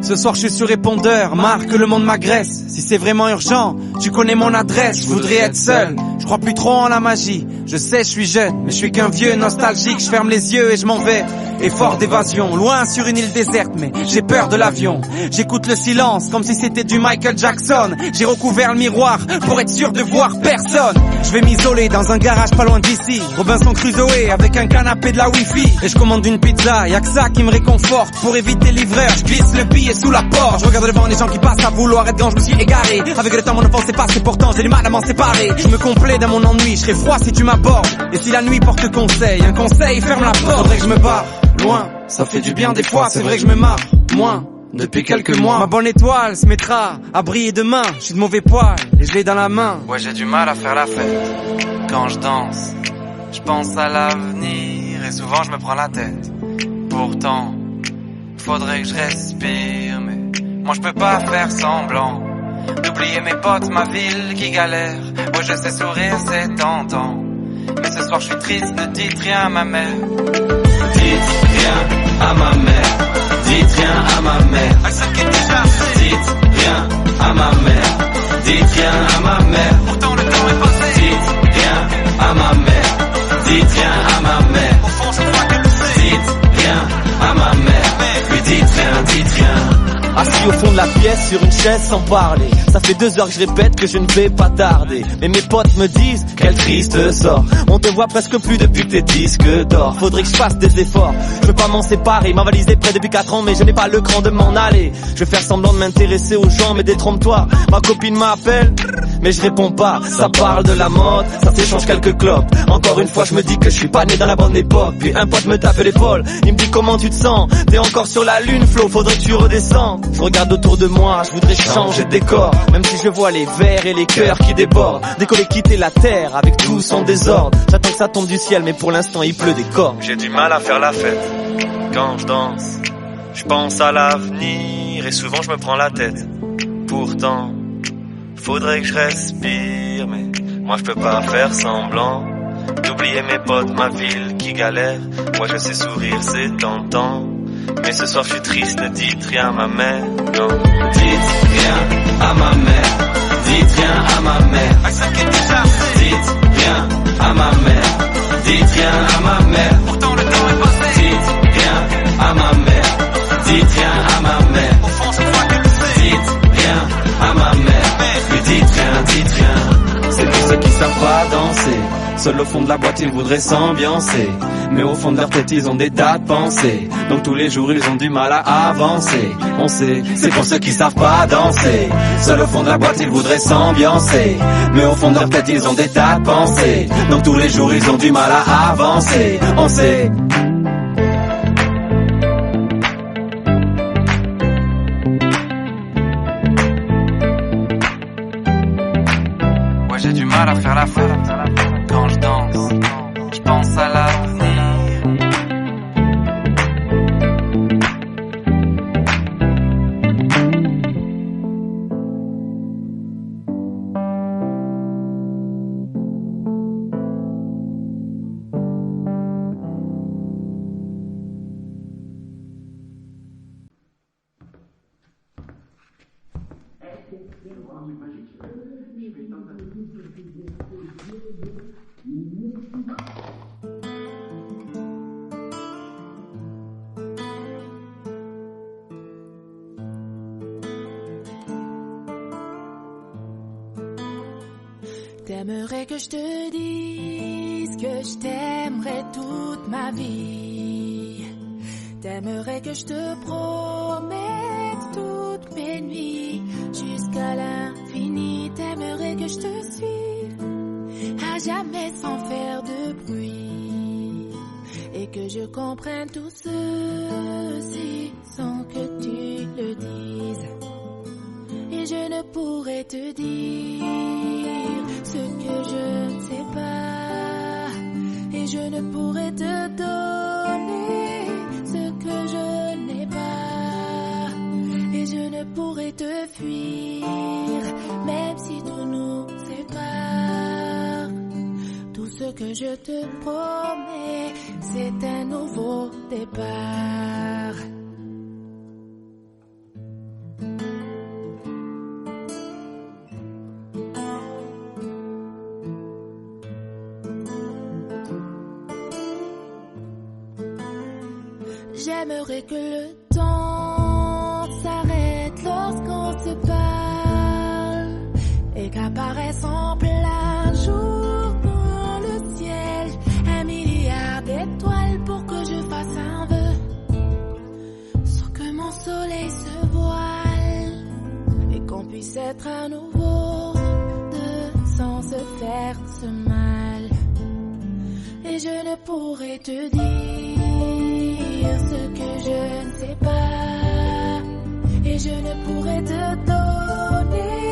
Ce soir je suis sur répondeur, marre que le monde m'agresse. Si c'est vraiment urgent, tu connais mon adresse. Je voudrais être seul, je crois plus trop en la magie. Je sais je suis jeune, mais je suis qu'un vieux nostalgique. Je ferme les yeux et je m'en vais, effort d'évasion. Loin sur une île déserte, mais j'ai peur de l'avion. J'écoute le silence comme si c'était du Michael Jackson. J'ai recouvert le miroir pour être sûr de voir personne. Je vais m'isoler dans un garage pas loin d'ici, Robinson Crusoe avec un canapé de la Wi-Fi. Et je commande une pizza, y'a que ça qui me réconforte. Pour éviter l'ivreur, je glisse le billet sous la porte. Je regarde devant les gens qui passent à vouloir être quand je me suis égaré. Avec le temps mon enfance est passée, pourtant j'ai du mal à m'en séparer. Je me complais dans mon ennui, je serais froid si tu m'abordes. Et si la nuit porte conseil, un conseil ferme la porte. Faudrait que je me barre loin, ça fait du bien des fois. C'est vrai que je me marre moins depuis quelques mois. Ma bonne étoile se mettra à briller demain. Je suis de mauvais poil et je l'ai dans la main. Ouais, j'ai du mal à faire la fête quand je danse. Je pense à l'avenir et souvent je me prends la tête. Pourtant, faudrait que je respire, mais moi je peux pas faire semblant d'oublier mes potes, ma ville qui galère. Ouais, je sais sourire, c'est tentant, mais ce soir je suis triste, ne dites rien à ma mère. Dites rien à ma mère, dites rien à ma mère. Dites rien à ma mère, dites rien à ma mère. Pourtant le temps est passé. Dites rien à ma mère, dites rien à ma mère. Au fond je crois qu'elle le sait. Dites rien à ma mère, puis dites rien, dites rien. Assis au fond de la pièce sur une chaise sans parler. Ça fait 2 heures que je répète que je ne vais pas tarder. Mais mes potes me disent quel triste sort. On te voit presque plus depuis que tes disques d'or. Faudrait que je fasse des efforts, je veux pas m'en séparer. Ma valise est prête depuis 4 ans mais je n'ai pas le cran de m'en aller. Je vais faire semblant de m'intéresser aux gens mais détrompe-toi. Ma copine m'appelle mais je réponds pas. Ça parle de la mode, ça s'échange quelques clopes. Encore une fois je me dis que je suis pas né dans la bonne époque. Puis un pote me tape l'épaule, il me dit comment tu te sens. T'es encore sur la lune Flo, faudrait que tu redescends. Je regarde autour de moi, je voudrais changer de décor. Même si je vois les vers et les cœurs qui débordent. Décoller, quitter la terre avec tout son désordre. J'attends que ça tombe du ciel mais pour l'instant il pleut des corps. J'ai du mal à faire la fête quand je danse. Je pense à l'avenir et souvent je me prends la tête. Pourtant, faudrait que je respire, mais moi je peux pas faire semblant d'oublier mes potes, ma ville qui galère. Moi je sais sourire, c'est tentant, mais ce soir je suis triste, ne dites rien à ma mère, non. Dites rien à ma mère, dites rien à ma mère. Dites rien à ma mère, dites rien à ma mère. Pourtant le temps est passé. Dites rien à ma mère, dites rien à ma mère. Au fond je crois qu'elle le sait. Dites rien à ma mère, puis dites rien, dites rien. C'est pour ceux qui savent pas danser. Seul au fond de la boîte ils voudraient s'ambiancer, mais au fond de leur tête ils ont des tas de pensées. Donc tous les jours ils ont du mal à avancer. On sait, c'est pour ceux qui savent pas danser. Seul au fond de la boîte ils voudraient s'ambiancer, mais au fond de leur tête ils ont des tas de pensées. Donc tous les jours ils ont du mal à avancer. On sait. Ouais, j'ai du mal à faire la fête quand je danse. Je pense à l'avenir. T'aimerais que je te dise que je t'aimerais toute ma vie. T'aimerais que je te promette toutes mes nuits jusqu'à l'infini. T'aimerais que je te suive à jamais sans faire de bruit et que je comprenne tout ceci sans que tu le dises. Et je ne pourrais te dire ce que je ne sais pas. Et je ne pourrais te donner ce que je n'ai pas. Et je ne pourrais te fuir, même si tout nous sépare. Tout ce que je te promets, c'est un nouveau départ. j'aimerais que le temps s'arrête lorsqu'on se parle et qu'apparaisse en plein jour dans le ciel 1 milliard d'étoiles pour que je fasse un vœu sans que mon soleil se voile et qu'on puisse être à nouveau deux sans se faire ce mal. Et je ne pourrai te dire ce que je ne sais pas. Et je ne pourrai te donner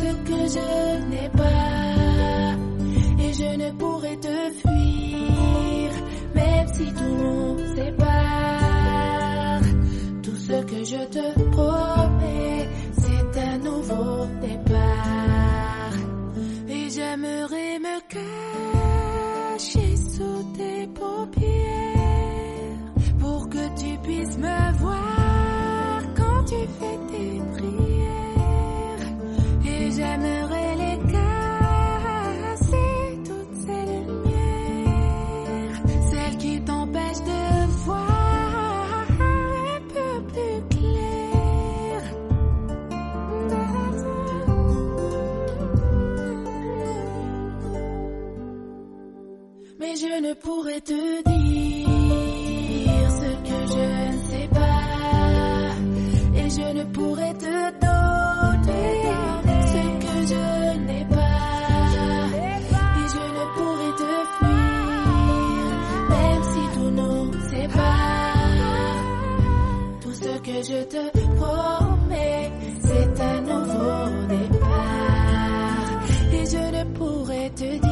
ce que je n'ai pas. Et je ne pourrai te fuir, même si tout nous sépare. Tout ce que je te promets, c'est un nouveau départ. Et j'aimerais me cacher sous tes paupières pour que tu puisses me voir quand tu fais tes prières. Et j'aimerais les casser, toutes ces lumières, celles qui t'empêchent de voir un peu plus clair. Mais je ne pourrais te dire ce que je ne sais pas. Et je ne pourrais te donner ce que je n'ai pas. Et je ne pourrais te fuir, même si tout nous sépare. Tout ce que je te promets, c'est un nouveau départ. Et je ne pourrais te dire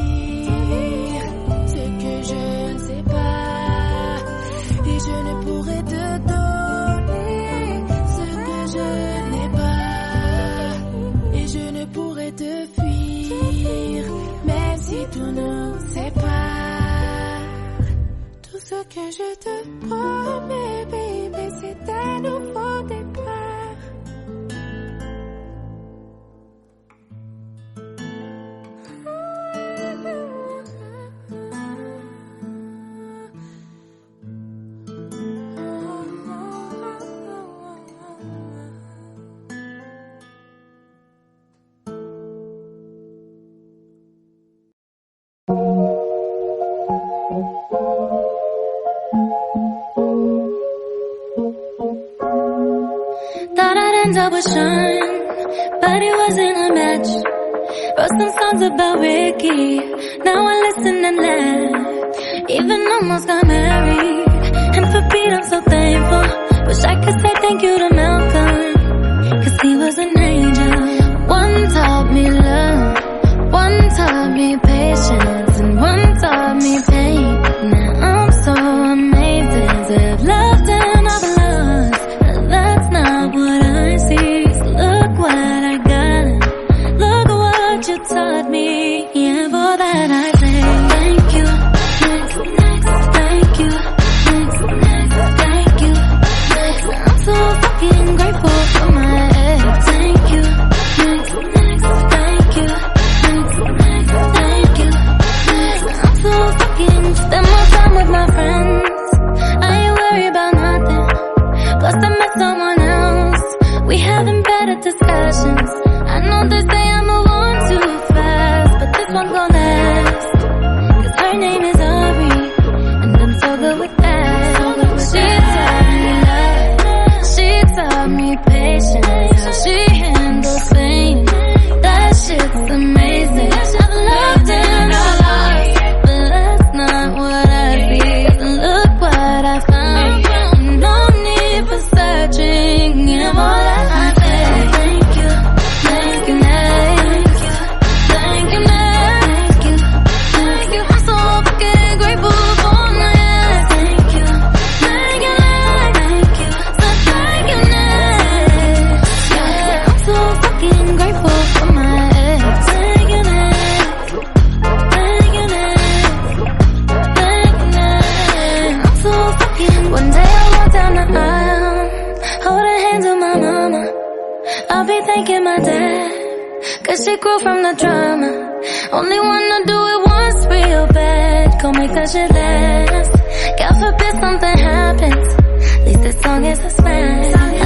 que je ne sais pas. Et je ne pourrai te donner ce que je n'ai pas. Et je ne pourrai te fuir, même si tout nous sépare. Tout ce que je te promets, baby, c'est un nouveau départ. I was shunned, but it wasn't a match. Wrote some songs about Ricky, now I listen and laugh. Even almost got married, and for Pete I'm so thankful. Wish I could say thank you to Malcolm, cause he was an angel. One taught me love, one taught me patience, and one taught me pain. Now I'm so amazed to have loved and I've lost, but that's not what I see. So look what I got, look what you taught me, and for that I say thank you, next, thank you, next, thank you, next. I'm so fucking grateful for my ex. Thank you, next, thank you, next, thank you, next. I'm so fucking spend more time with my friends. I ain't worried about nothing. Plus I met someone else. We having better discussions. I know they say I move on too fast, but this one gon' last. Cause her name is Aubrey, and I'm so good with that. She taught me patience, how she handles pain. That shit's amazing. I've loved and I've lost, but that's not what I see. So look what I found. No need for searching, and all that I say. Thank you, thank you, thank you, thank you, thank you, thank you. I'm so fucking grateful for my ex. Thank you, thank you, thank you, so thank you, next. Yeah, I'm so fucking grateful for my ex. Thank you, next, thank you, next, thank you, next. I'm so fucking. One day I walk down the aisle, holding hands with my mama. I'll be thanking my dad, cause she grew from the drama. Only wanna do it once real bad, gon' make that shit last. God forbid something happens, least as long as I smile.